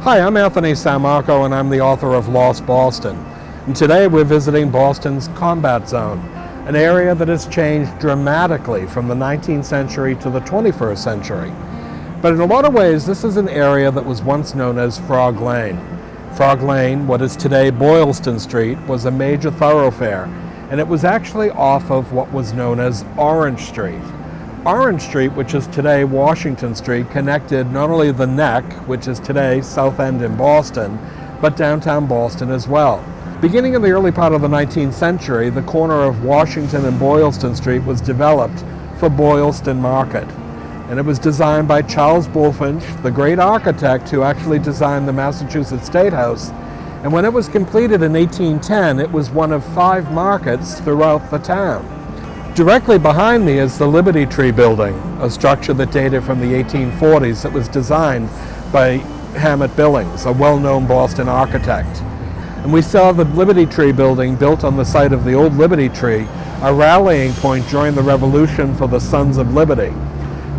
Hi, I'm Anthony Sammarco, and I'm the author of Lost Boston. And today we're visiting Boston's Combat Zone, an area that has changed dramatically from the 19th century to the 21st century. But in a lot of ways, this is an area that was once known as Frog Lane. Frog Lane, what is today Boylston Street, was a major thoroughfare, and it was actually off of what was known as Orange Street. Orange Street, which is today Washington Street, connected not only the Neck, which is today South End in Boston, but downtown Boston as well. Beginning in the early part of the 19th century, the corner of Washington and Boylston Street was developed for Boylston Market. And it was designed by Charles Bulfinch, the great architect who actually designed the Massachusetts State House. And when it was completed in 1810, it was one of 5 markets throughout the town. Directly behind me is the Liberty Tree Building, a structure that dated from the 1840s that was designed by Hammett Billings, a well-known Boston architect. And we saw the Liberty Tree Building built on the site of the old Liberty Tree, a rallying point during the Revolution for the Sons of Liberty.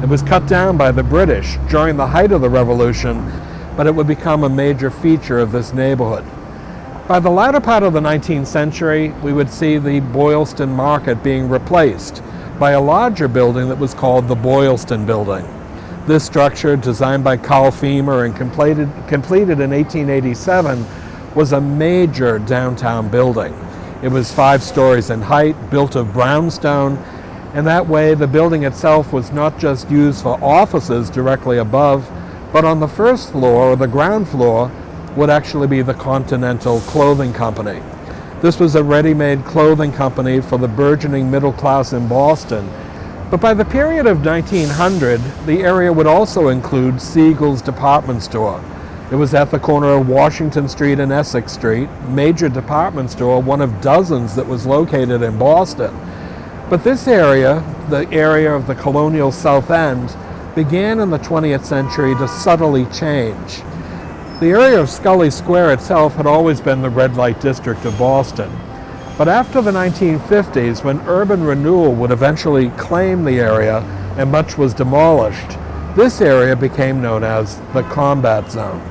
It was cut down by the British during the height of the Revolution, but it would become a major feature of this neighborhood. By the latter part of the 19th century, we would see the Boylston Market being replaced by a larger building that was called the Boylston Building. This structure, designed by Carl Feamer and completed in 1887, was a major downtown building. It was 5 stories in height, built of brownstone, and that way the building itself was not just used for offices directly above, but on the first floor, or the ground floor, would actually be the Continental clothing company. This was a ready-made clothing company for the burgeoning middle class in Boston. But by the period of 1900, the area would also include Siegel's department store. It was at the corner of Washington Street and Essex Street, major department store, one of dozens that was located in Boston. But this area, the area of the colonial South End, began in the 20th century to subtly change. The area of Scully Square itself had always been the red light district of Boston. But after the 1950s, when urban renewal would eventually claim the area and much was demolished, this area became known as the Combat Zone.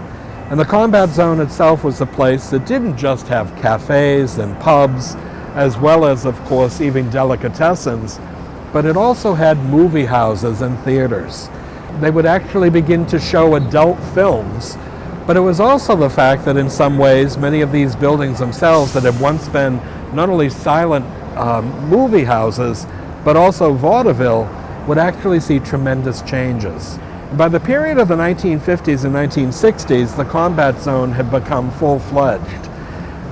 And the Combat Zone itself was a place that didn't just have cafes and pubs, as well as, of course, even delicatessens, but it also had movie houses and theaters. They would actually begin to show adult films. But it was also the fact that in some ways, many of these buildings themselves that had once been not only silent movie houses, but also vaudeville, would actually see tremendous changes. By the period of the 1950s and 1960s, the Combat Zone had become full-fledged.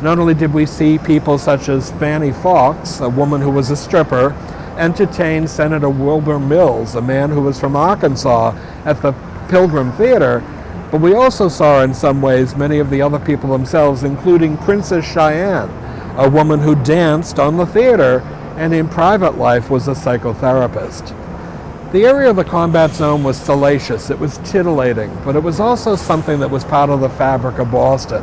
Not only did we see people such as Fanny Fox, a woman who was a stripper, entertain Senator Wilbur Mills, a man who was from Arkansas, at the Pilgrim Theater, but we also saw in some ways many of the other people themselves, including Princess Cheyenne, a woman who danced on the theater and in private life was a psychotherapist. The area of the Combat Zone was salacious, it was titillating, but it was also something that was part of the fabric of Boston.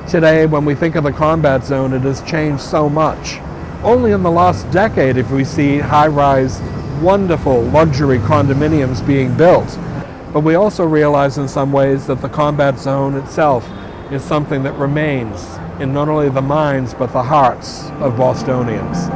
Today, when we think of the Combat Zone, it has changed so much. Only in the last decade have we seen high-rise, wonderful luxury condominiums being built. But we also realize in some ways that the Combat Zone itself is something that remains in not only the minds but the hearts of Bostonians.